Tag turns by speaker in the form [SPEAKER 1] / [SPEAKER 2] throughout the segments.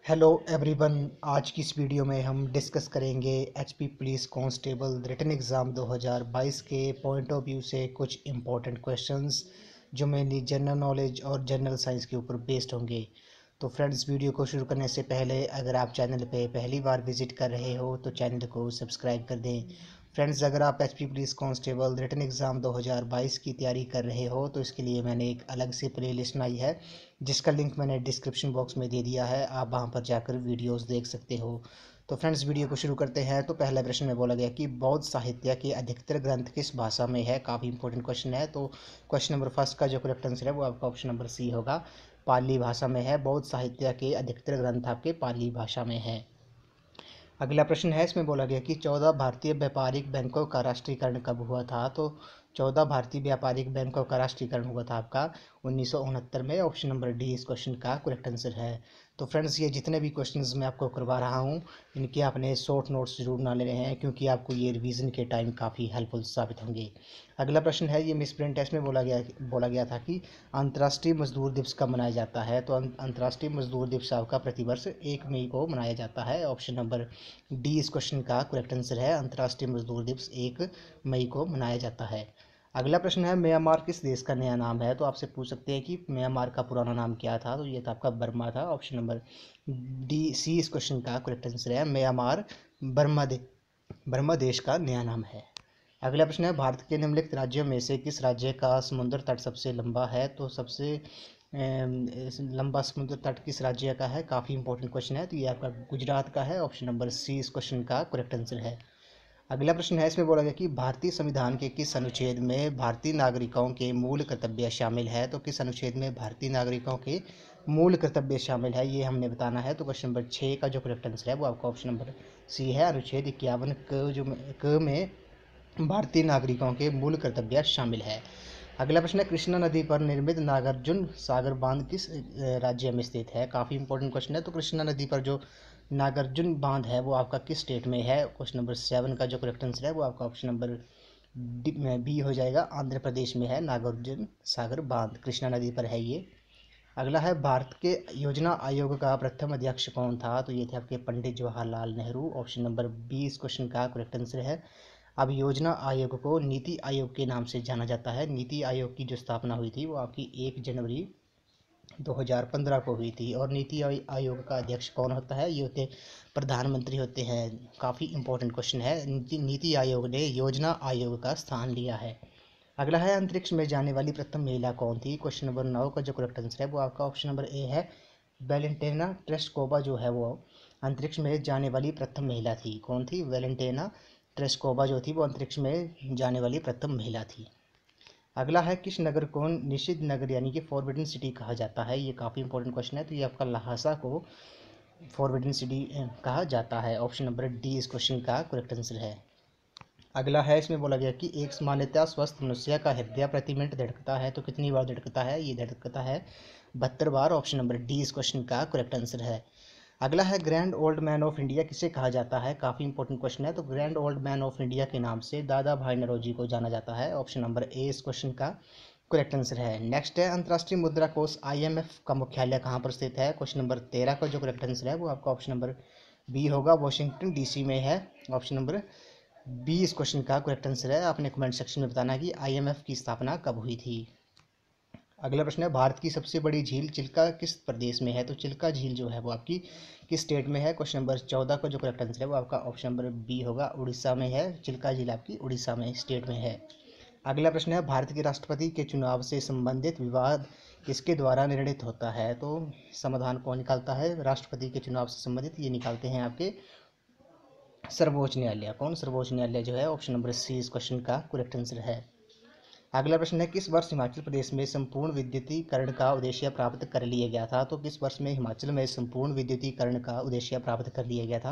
[SPEAKER 1] Hello everyone. आज की इस वीडियो में हम डिस्कस करेंगे HP police constable written exam 2022 के पॉइंट ऑफ व्यू से कुछ इम्पोर्टेंट क्वेश्चंस जो मेनली जनरल नॉलेज और जनरल साइंस के ऊपर बेस्ड होंगे। तो फ्रेंड्स, वीडियो को शुरू करने से पहले अगर आप चैनल पे पहली बार विजिट कर रहे हो तो चैनल को सब्सक्राइब कर दें। फ्रेंड्स, अगर आप HP police constable written exam 2022 की तैयारी कर रहे हो तो इसके लिए मैंने एक अलग से प्लेलिस्ट बनाई है जिसका लिंक मैंने डिस्क्रिप्शन बॉक्स में दे दिया है। आप वहां पर जाकर वीडियोस देख सकते हो। तो फ्रेंड्स, वीडियो को शुरू करते हैं। तो पहला प्रश्न में बोला गया कि बौद्ध साहित्य के अधिकतर ग्रंथ किस भाषा में है। काफ़ी इंपॉर्टेंट क्वेश्चन है। तो क्वेश्चन नंबर फर्स्ट का जो करेक्ट आंसर है वो आपका ऑप्शन नंबर सी होगा, पाली भाषा में है। बौद्ध साहित्य के अधिकतर ग्रंथ आपके पाली भाषा में है। अगला प्रश्न है, इसमें बोला गया कि 14 भारतीय व्यापारिक बैंकों का राष्ट्रीयकरण कब हुआ था। तो 14 भारतीय व्यापारिक बैंकों का राष्ट्रीयकरण हुआ था आपका 1969 में। ऑप्शन नंबर डी इस क्वेश्चन का करेक्ट आंसर है। तो फ्रेंड्स, ये जितने भी क्वेश्चंस मैं आपको करवा रहा हूँ इनके आपने शॉर्ट नोट्स जरूर बना लेने हैं क्योंकि आपको ये रिवीजन के टाइम काफ़ी हेल्पफुल साबित होंगे। अगला प्रश्न है, ये मिस प्रिंट टेस्ट में बोला गया था कि अंतर्राष्ट्रीय मजदूर दिवस कब मनाया जाता है। तो अंतर्राष्ट्रीय मजदूर दिवस आपका प्रतिवर्ष 1 मई को मनाया जाता है। ऑप्शन नंबर डी इस क्वेश्चन का करेक्ट आंसर है। अंतर्राष्ट्रीय मजदूर दिवस 1 मई को मनाया जाता है। अगला प्रश्न है, म्यांमार किस देश का नया नाम है। तो आपसे पूछ सकते हैं कि म्यांमार का पुराना नाम क्या था। तो ये था आपका बर्मा था। ऑप्शन नंबर डी सी इस क्वेश्चन का करेक्ट आंसर है। म्यांमार बर्मा देश का नया नाम है। अगला प्रश्न है, भारत के निम्नलिखित राज्यों में से किस राज्य का समुद्र तट सबसे लंबा है। तो सबसे लंबा समुद्र तट किस राज्य का है। काफ़ी इंपॉर्टेंट क्वेश्चन है। तो ये आपका गुजरात का है। ऑप्शन नंबर सी इस क्वेश्चन का करेक्ट आंसर है। अगला प्रश्न है, इसमें बोला गया कि भारतीय संविधान के किस अनुच्छेद में भारतीय नागरिकों के मूल कर्तव्य शामिल है। तो किस अनुच्छेद में भारतीय नागरिकों के मूल कर्तव्य शामिल है ये हमने बताना है। तो क्वेश्चन नंबर 6 का जो करेक्ट आंसर है वो आपका ऑप्शन नंबर सी है। अनुच्छेद 51 क में भारतीय नागरिकों के मूल कर्तव्य शामिल है। अगला प्रश्न है, कृष्णा नदी पर निर्मित नागार्जुन सागर बांध किस राज्य में स्थित है। काफ़ी इंपॉर्टेंट क्वेश्चन है। तो कृष्णा नदी पर जो नागार्जुन बांध है वो आपका किस स्टेट में है। क्वेश्चन नंबर 7 का जो करेक्ट आंसर है वो आपका ऑप्शन नंबर बी हो जाएगा। आंध्र प्रदेश में है नागार्जुन सागर बांध, कृष्णा नदी पर है ये। अगला है, भारत के योजना आयोग का प्रथम अध्यक्ष कौन था। तो ये थे आपके Pandit Jawaharlal Nehru. Option number B इस क्वेश्चन का करेक्ट आंसर है। अब योजना आयोग को नीति आयोग के नाम से जाना जाता है। नीति आयोग की जो स्थापना हुई थी वो आपकी 1 जनवरी 2015 को हुई थी। और नीति आयोग का अध्यक्ष कौन होता है, ये होते प्रधानमंत्री होते हैं। काफ़ी इंपॉर्टेंट क्वेश्चन है। नीति आयोग ने योजना आयोग का स्थान लिया है। अगला है, अंतरिक्ष में जाने वाली प्रथम महिला कौन थी। क्वेश्चन नंबर 9 का जो करेक्ट आंसर है वो आपका ऑप्शन नंबर ए है। वेलेंटिना ट्रेस्कोवा जो है वो अंतरिक्ष में जाने वाली प्रथम महिला थी। कौन थी? वेलेंटिना ट्रेस्कोवा जो थी वो अंतरिक्ष में जाने वाली प्रथम महिला थी। अगला है, किस नगर को निषिद्ध नगर यानी कि फॉरबिडन सिटी कहा जाता है। ये काफ़ी इंपॉर्टेंट क्वेश्चन है। तो ये आपका लहासा को फॉरबिडन सिटी कहा जाता है। ऑप्शन नंबर डी इस क्वेश्चन का करेक्ट आंसर है। अगला है, इसमें बोला गया कि एक सामान्यतः स्वस्थ मनुष्य का हृदय प्रति मिनट धड़कता है। तो कितनी बार धड़कता है? ये धड़कता है 72 बार। ऑप्शन नंबर डी इस क्वेश्चन का करेक्ट आंसर है। अगला है, grand old man of India किसे कहा जाता है। काफ़ी इंपॉर्टेंट क्वेश्चन है। तो grand old man of India के नाम से दादा भाई नौरोजी को जाना जाता है। ऑप्शन नंबर ए इस क्वेश्चन का करेक्ट आंसर है। नेक्स्ट है, अंतर्राष्ट्रीय मुद्रा कोष IMF का मुख्यालय कहाँ पर स्थित है। क्वेश्चन नंबर 13 का जो करेक्ट आंसर है वो आपका ऑप्शन नंबर बी होगा, वाशिंगटन DC में है। ऑप्शन नंबर बी इस क्वेश्चन का करेक्ट आंसर है। आपने कमेंट सेक्शन में बताना कि IMF की स्थापना कब हुई थी। अगला प्रश्न है, भारत की सबसे बड़ी झील चिल्का किस प्रदेश में है। तो चिल्का झील जो है वो आपकी किस स्टेट में है। क्वेश्चन नंबर 14 का जो करेक्ट आंसर है वो आपका ऑप्शन नंबर बी होगा, उड़ीसा में है। चिल्का झील आपकी उड़ीसा में स्टेट में है। अगला प्रश्न है, भारत के राष्ट्रपति के चुनाव से संबंधित विवाद किसके द्वारा निर्णित होता है। तो समाधान कौन निकालता है राष्ट्रपति के चुनाव से संबंधित? ये निकालते हैं आपके सर्वोच्च न्यायालय। कौन? सर्वोच्च न्यायालय जो है। ऑप्शन नंबर सी इस क्वेश्चन का करेक्ट आंसर है। अगला प्रश्न है, किस वर्ष हिमाचल प्रदेश में संपूर्ण विद्युतीकरण का उद्देश्य प्राप्त कर लिया गया था। तो किस वर्ष में हिमाचल में संपूर्ण विद्युतीकरण का उद्देश्य प्राप्त कर लिया गया था।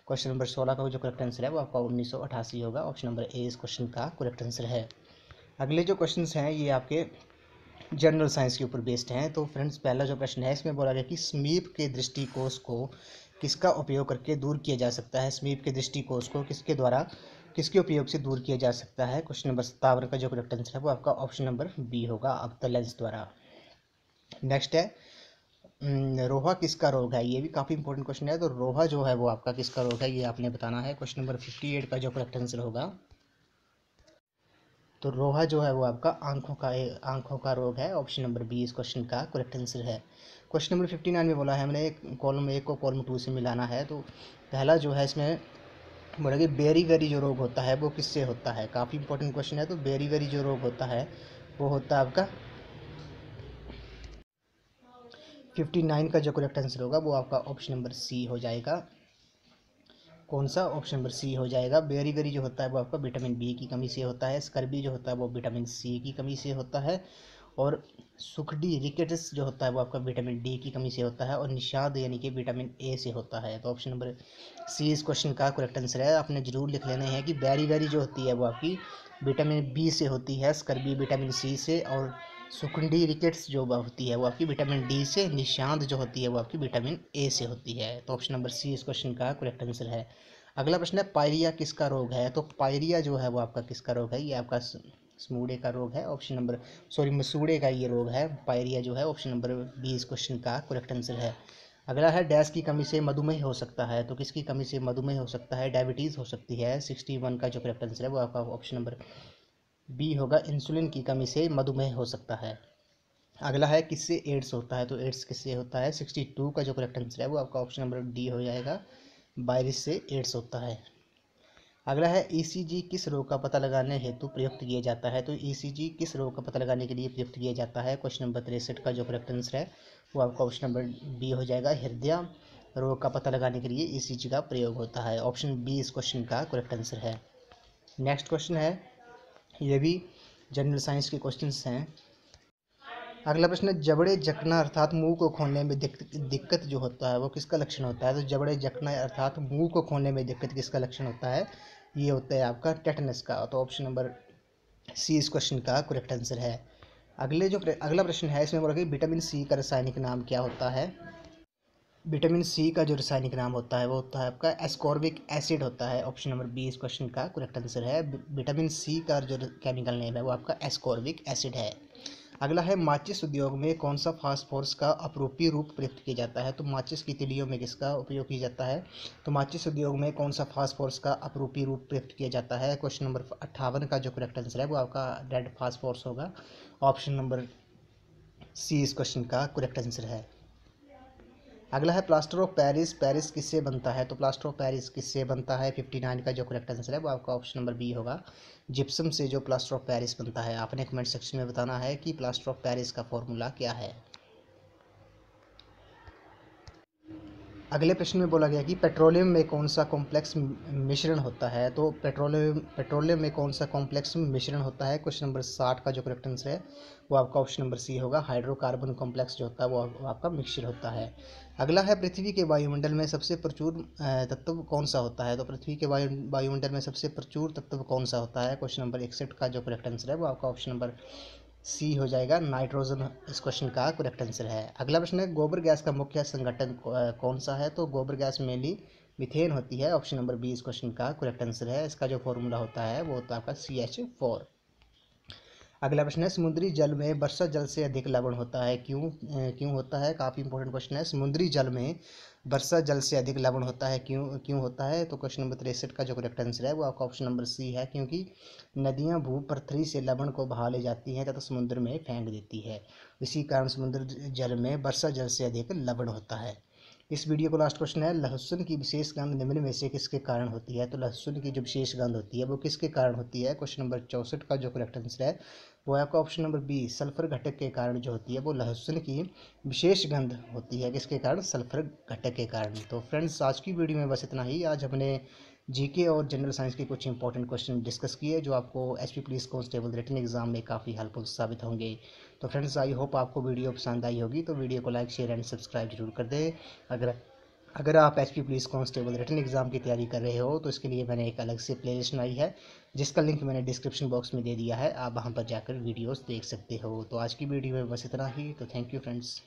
[SPEAKER 1] क्वेश्चन नंबर 16 का जो करेक्ट आंसर है वो आपका 1988 होगा। ऑप्शन नंबर ए इस क्वेश्चन का करेक्ट आंसर है। अगले जो क्वेश्चन हैं ये आपके जनरल साइंस के ऊपर बेस्ड हैं। तो फ्रेंड्स, पहला जो प्रश्न है इसमें बोला गया कि समीप के दृष्टिकोश को किसका उपयोग करके दूर किया जा सकता है। समीप के दृष्टिकोश को किसके द्वारा किसके उपयोग से दूर किया जा सकता है। क्वेश्चन नंबर 57 का जो करेक्ट आंसर है वो आपका ऑप्शन नंबर बी होगा, अवतल लेंस द्वारा। नेक्स्ट है, रोहा किसका रोग है, ये भी काफ़ी इंपॉर्टेंट क्वेश्चन है। तो रोहा जो है वो आपका किसका रोग है, ये आपने बताना है। क्वेश्चन नंबर 58 का जो करेक्ट आंसर होगा, तो रोहा जो है वो आपका आंखों का रोग है। ऑप्शन नंबर बी इस क्वेश्चन का करेक्ट आंसर है। क्वेश्चन नंबर 59 में बोला है हमने कॉलम 1 को कॉलम 2 से मिलाना है। तो पहला जो है इसमें बोला कि बेरीगरी जो रोग होता है वो किससे होता है। काफ़ी इंपॉर्टेंट क्वेश्चन है। तो बेरीगरी जो रोग होता है वो होता है आपका 59 का जो करेक्ट आंसर होगा वो आपका ऑप्शन नंबर सी हो जाएगा। कौन सा, ऑप्शन नंबर सी हो जाएगा। बेरीगरी जो होता है वो आपका विटामिन बी की कमी से होता है। स्कर्बी जो होता है वो विटामिन सी की कमी से होता है। और सुखडी रिकेटस जो होता है वो आपका विटामिन डी की कमी से होता है। और निषाद यानी कि विटामिन ए से होता है। तो ऑप्शन नंबर सी इस क्वेश्चन का करेक्ट आंसर है। आपने जरूर लिख लेना है कि बेरीगरी जो होती है वो आपकी विटामिन बी से होती है, स्कर्बी विटामिन सी से, और सुकुंडी रिकेट्स जो होती है वो आपकी विटामिन डी से, निशांत जो होती है वो आपकी विटामिन ए से होती है। तो ऑप्शन नंबर सी इस क्वेश्चन का करेक्ट आंसर है। अगला प्रश्न है पायरिया किसका रोग है। तो पायरिया जो है वो आपका किसका रोग है, ये आपका स्मूडे का रोग है। ऑप्शन नंबर मसूड़े का ये रोग है पायरिया जो है। ऑप्शन नंबर बी इस क्वेश्चन का करेक्ट आंसर है। अगला है डैश की कमी से मधुमेह हो सकता है। तो किसकी कमी से मधुमेह हो सकता है, डायबिटीज़ हो सकती है। 61 का जो करेक्ट आंसर है वो आपका ऑप्शन नंबर बी होगा, इंसुलिन की कमी से मधुमेह हो सकता है। अगला है किससे एड्स होता है। तो एड्स किससे होता है, 62 का जो करेक्ट आंसर है वो आपका ऑप्शन नंबर डी हो जाएगा, वायरस से एड्स होता है। अगला है ईसीजी किस रोग का पता लगाने हेतु प्रयुक्त किया जाता है। तो ईसीजी किस रोग का पता लगाने के लिए प्रयुक्त किया जाता है। क्वेश्चन नंबर 63 का जो करेक्ट आंसर है वो आपका ऑप्शन नंबर बी हो जाएगा, हृदय रोग का पता लगाने के लिए ईसीजी का प्रयोग होता है। ऑप्शन बी इस क्वेश्चन का करेक्ट आंसर है। नेक्स्ट क्वेश्चन है, ये भी जनरल साइंस के क्वेश्चंस हैं। अगला प्रश्न है जबड़े जकना अर्थात मुंह को खोलने में दिक्कत जो होता है वो किसका लक्षण होता है। तो जबड़े जकना अर्थात मुंह को खोलने में दिक्कत किसका लक्षण होता है, ये होता है आपका टेटनस का। तो ऑप्शन नंबर सी इस क्वेश्चन का करेक्ट आंसर है। अगला प्रश्न है, इसमें बोला कि विटामिन सी का रासायनिक नाम क्या होता है। विटामिन सी का जो रासायनिक नाम होता है वो होता है आपका एस्कॉर्बिक एसिड होता है। ऑप्शन नंबर बी इस क्वेश्चन का करेक्ट आंसर है। विटामिन सी का जो केमिकल नेम है वो आपका एस्कॉर्बिक एसिड है। अगला है माचिस उद्योग में कौन सा फास्फोरस का अपरूपी रूप प्रयुक्त किया जाता है। तो माचिस की तिलियों में किसका उपयोग किया जाता है। तो माचिस उद्योग में कौन सा फास्फोरस का अपरूपी रूप प्रयुक्त किया जाता है। क्वेश्चन नंबर 58 का जो करेक्ट आंसर है वो आपका रेड फास्फोरस होगा। ऑप्शन नंबर सी इस क्वेश्चन का करेक्ट आंसर है। अगला है प्लास्टर ऑफ पेरिस, पेरिस किससे बनता है। तो प्लास्टर ऑफ पेरिस किससे बनता है, 59 का जो करेक्ट आंसर है वो आपका ऑप्शन नंबर बी होगा, जिप्सम से जो प्लास्टर ऑफ पेरिस बनता है। आपने कमेंट सेक्शन में बताना है कि प्लास्टर ऑफ पेरिस का फॉर्मूला क्या है। अगले प्रश्न में बोला गया कि पेट्रोलियम में कौन सा कॉम्प्लेक्स मिश्रण होता है। तो पेट्रोलियम में कौन सा कॉम्प्लेक्स मिश्रण होता है। क्वेश्चन नंबर 60 का जो करेक्ट आंसर है वो आपका ऑप्शन नंबर सी होगा, हाइड्रोकार्बन कॉम्प्लेक्स जो होता है वो आपका मिक्सचर होता है। अगला है पृथ्वी के वायुमंडल में सबसे प्रचुर तत्व कौन सा होता है। तो पृथ्वी के वायुमंडल में सबसे प्रचुर तत्व कौन सा होता है। क्वेश्चन नंबर 61 का जो करेक्ट आंसर है वो आपका ऑप्शन नंबर सी हो जाएगा, नाइट्रोजन इस क्वेश्चन का करेक्ट आंसर है। अगला प्रश्न है गोबर गैस का मुख्य संगठन कौन सा है। तो गोबर गैस मेनली मीथेन होती है। ऑप्शन नंबर बी इस क्वेश्चन का करेक्ट आंसर है। इसका जो फॉर्मूला होता है वो होता है आपका CH4। अगला प्रश्न है समुद्री जल में वर्षा जल से अधिक लवण होता है, क्यों होता है। काफ़ी इंपॉर्टेंट क्वेश्चन है, समुद्री जल में वर्षा जल से अधिक लवण होता है, क्यों होता है। तो क्वेश्चन नंबर 63 का जो करेक्ट आंसर है वो आपका ऑप्शन नंबर सी है, क्योंकि नदियां भूपृथ्वी से लवण को बहा ले जाती हैं तथा समुद्र में फेंक देती है। इसी कारण समुद्र जल में वर्षा जल से अधिक लवण होता है। इस वीडियो को लास्ट क्वेश्चन है, लहसुन की विशेष गंध निम्न में से किसके कारण होती है। तो लहसुन की जो विशेष गंध होती है वो किसके कारण होती है। क्वेश्चन नंबर 64 का जो करेक्ट आंसर है वो है आपका ऑप्शन नंबर बी, सल्फर घटक के कारण जो होती है वो लहसुन की विशेष गंध होती है। किसके कारण, सल्फर घटक के कारण। तो फ्रेंड्स आज की वीडियो में बस इतना ही। आज हमने जीके और जनरल साइंस के कुछ इंपॉर्टेंट क्वेश्चन डिस्कस किए जो आपको SP police constable written exam में काफ़ी हेल्पफुल साबित होंगे। तो फ्रेंड्स आई होप आपको वीडियो पसंद आई होगी। तो वीडियो को लाइक शेयर एंड सब्सक्राइब जरूर कर दें। अगर अगर आप SP police constable written exam की तैयारी कर रहे हो तो इसके लिए मैंने एक अलग से प्लेलिस्ट बनाई है जिसका लिंक मैंने डिस्क्रिप्शन बॉक्स में दे दिया है, आप वहां पर जाकर वीडियोस देख सकते हो। तो आज की वीडियो में बस इतना ही। तो थैंक यू फ्रेंड्स।